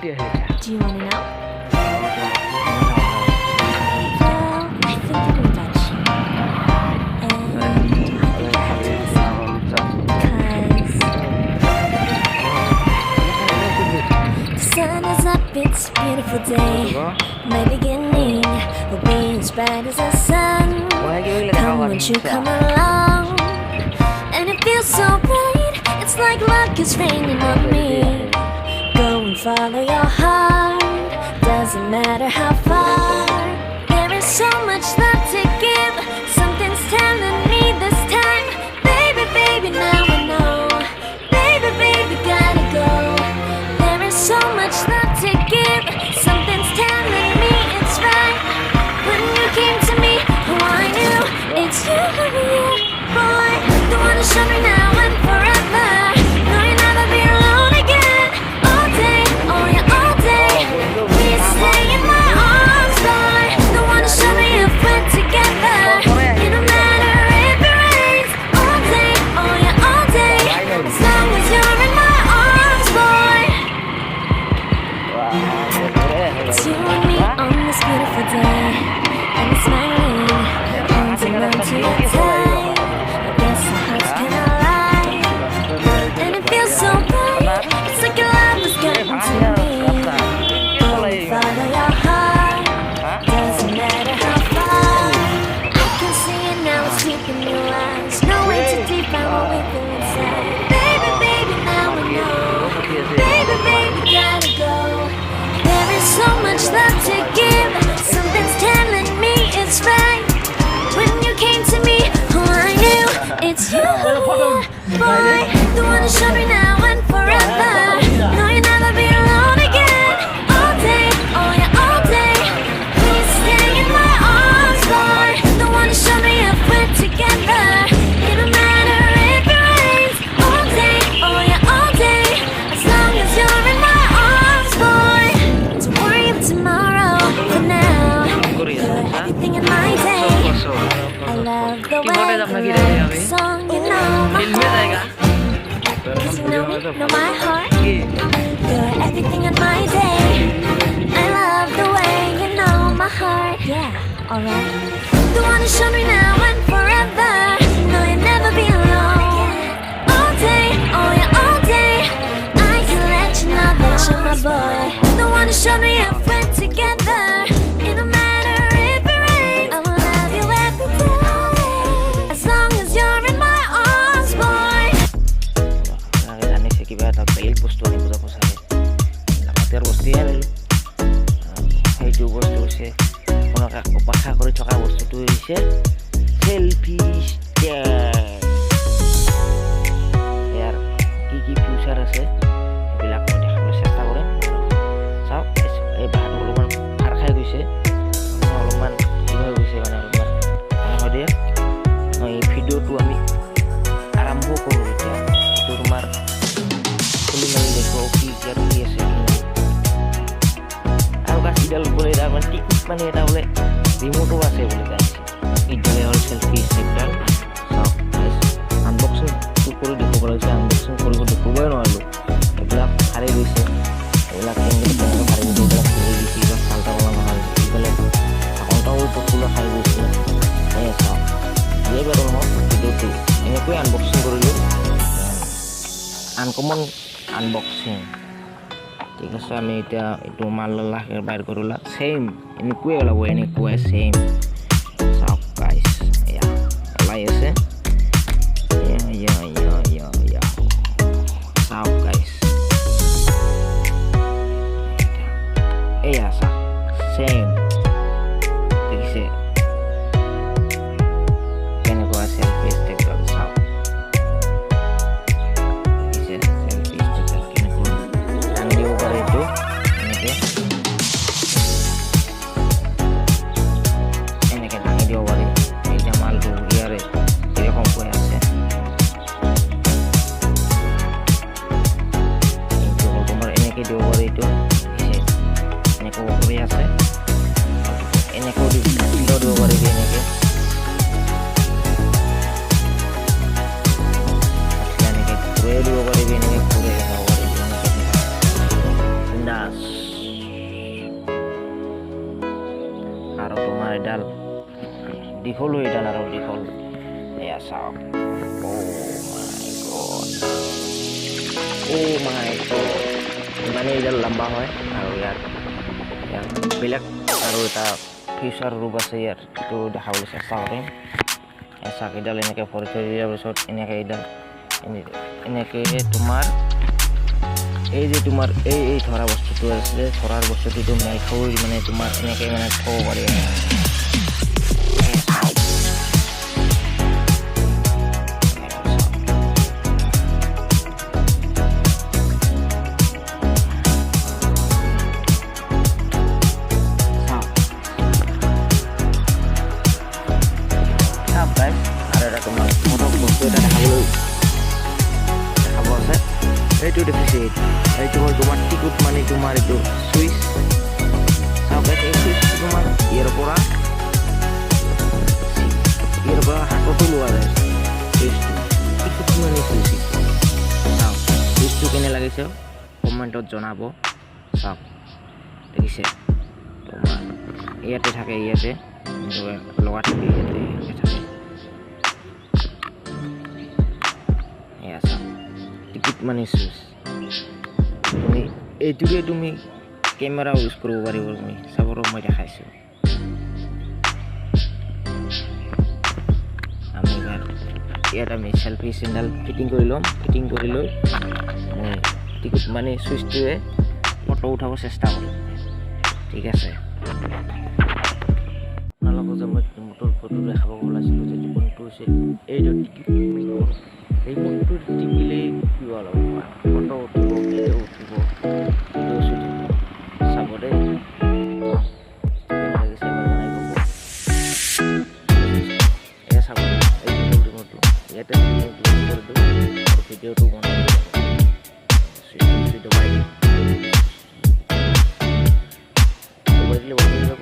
Do you want to know? Well, I think that we're Dutch. And I think I have to listen. Because the sun is up, it's a beautiful day. My beginning will be as bright as the sun. Come, won't you come along? And it feels so bright, it's like luck is raining on me. Go and follow your heart, doesn't matter how far. There is so much love to give, something's telling me this time. Baby, baby, now I know. Baby, baby, gotta go. There is so much love to give, something's telling me it's right. When you came to me, oh I knew it's you, boy. The one to show me now and forever. No, you'll never be alone again. All day, oh yeah, all day. Please stay in my arms, boy. The one to show me if we're together. It don't matter if it rains. All day, oh yeah, all day. As long as you're in my arms, boy. It's you and me on this beautiful day, and it's smiling, holding on to your tight. I guess our hearts cannot lie, and it feels so bright. It's like your love is getting to me. Go and follow your heart, doesn't matter how far. I can see it now, it's deep in your eyes. No way too deep, I'm what we feel inside. Baby, baby, now I know. Baby, baby, gotta go. There is so much love to give, something's telling me it's right. When you came to me, oh I knew it's you, boy. The one to show me now and forever. No, you'll never be alone again. All day, oh yeah, all day. Please stay in my arms, boy. The one to show me if we're together. It don't matter if it rains. All day, oh yeah, all day. As long as you're in my arms, boy. Don't worry about tomorrow. For now, you're everything in my day. I love the way you write the song. You know my heart. 'Cause you know me, know my heart. You're everything in my day. I love the way you know my heart. Yeah, alright. The one to show me now and forever. No, you'll never be alone. All day, oh yeah, all day. I can let you know that you're my boy. The one to show me if we're together. It don't matter if it rains. I will love you every day. As long as you're in my arms, boy. কিবা এটা বেলেগ বস্তু আনি বুজাব চাগে লাগতিয়াৰ বস্তুৱে আনিলোঁ সেইটো বস্তু হৈছে আপোনাক অপেক্ষা কৰি থকা বস্তুটো হৈছে চেলফি ষ্টেণ্ড। ইয়াৰ কি কি ফিউচাৰ আছে সেইবিলাক মই দেখাবলৈ চেষ্টা কৰিম। চাওক এই বাহাটো অলপমান ফাৰ খাই গৈছে, অলপমান কি হৈ গৈছে মানে অলপমান হয় দিয়ে। মই এই ভিডিঅ'টো আমি আৰম্ভ কৰোঁ এতিয়া। এইটো তোমাৰ খুলি মেলি দেখো কি কি আছে আৰু কাছিডাল বোলে এটা মানে টিকুট মানে এটা বোলে ৰিমোটো আছে বুলি গাইছে। এইডালে হ'ল চেলফি ষ্টিকডাল। চাওক আনবক্সিং কৰি দেখুৱাব লাগিছে, আনবক্সিং কৰিব দেখুৱাবই নোৱাৰিলোঁ। এইবিলাক হাৰি গৈছে, এইবিলাক কেনেকৈ হাৰি গৈছে, এইবিলাক খুলি দিছে, এইবিলাক চাল্টা কৰা নহয়। এইফালে ঢাকনটাও খোলা খাই গৈছে। এই চাওক যিয়ে বাৰু নহওক ভিডিঅ'টো এনেকৈ আনবক্সিং কৰিলোঁ। আনকমন আনবক্সিং ঠিক আছে। আমি এতিয়া এইটো মাল লাহে বাইৰ কৰিলা ছেইম এনেকুৱাই ওলাব, এনেকুৱাই ছেইম। চাওক গাইছ এয়া ওলাই আছে। চাওক গাইছ এয়া চাওক ছেইম দেখিছে কেনেকুৱা চেলফি ষ্টিকডাল। চাওক এনেকে দাঙি দিব পাৰি। এতিয়া মালটো ইয়াৰে দীঘল হৈ এডাল আৰু দীঘল এয়া চাওক মাই গড মানে এইডাল লম্বা হয় আৰু ইয়াৰ বেলেগ আৰু এটা ফিউচাৰ ৰূপ আছে ইয়াৰ এইটো দেখাবলৈ চেষ্টা কৰিম চাওক এইডাল এনেকৈ ভৰি থৈ দিয়াৰ পিছত এনেকৈ এইডাল এনেকৈ তোমাৰ এই যে তোমাৰ এই ধৰা বস্তুটো আছে ধৰাৰ বস্তুটো মেল খাই মানে তোমাৰ এনেকৈ মানে থ'ব পাৰি আৰু এটা তোমাৰ মটক বস্তু এটা দেখাব আছে এইটো দেখিছে এইটো হ'ল তোমাৰ টিকুট মানে তোমাৰ এইটো চুইচ চাওক এই চুইচটো তোমাৰ ইয়াৰ পৰা হাততো লোৱা যায় চুইচটো টিকুট মানে চুইচ চাওক চুইচটো কেনে লাগিছে কমেণ্টত জনাব চাওক দেখিছে তোমাৰ ইয়াতে থাকে ইয়াতে লগা থাকে ইয়াতে থাকে এয়া চাওক টিকুট মানে চুইচ তুমি এইটোকে তুমি কেমেৰা ইউজ কৰিব পাৰিব তুমি চাব মই দেখাইছোঁ আমি ইয়াত আমি চেল্ফি চেণ্ডেল ফিটিং কৰি ল'ম ফিটিং কৰি লৈ মই টিকুট মানে চুইচটোৱে ফটো উঠাব চেষ্টা কৰিম ঠিক আছে আপোনালোকক যে মই মোটৰ ফটো দেখাব ওলাইছিলোঁ যে কোনটো হৈছে এইটো টিকুট এই মোটটো টিপিলে কি হ'ল ফটো উঠিব ভিডিঅ' উঠিব ভিডিঅ' শ্বুটিং চাব দেই লাগিছে এবাৰ জনাই ক'ব এয়া চাব এই ৰিম'টটো ইয়াতে কৰি দিওঁ আৰু ভিডিঅ'টো বনাই দিব চুইচটো দবাই দিলে বন্ধ হৈ যাব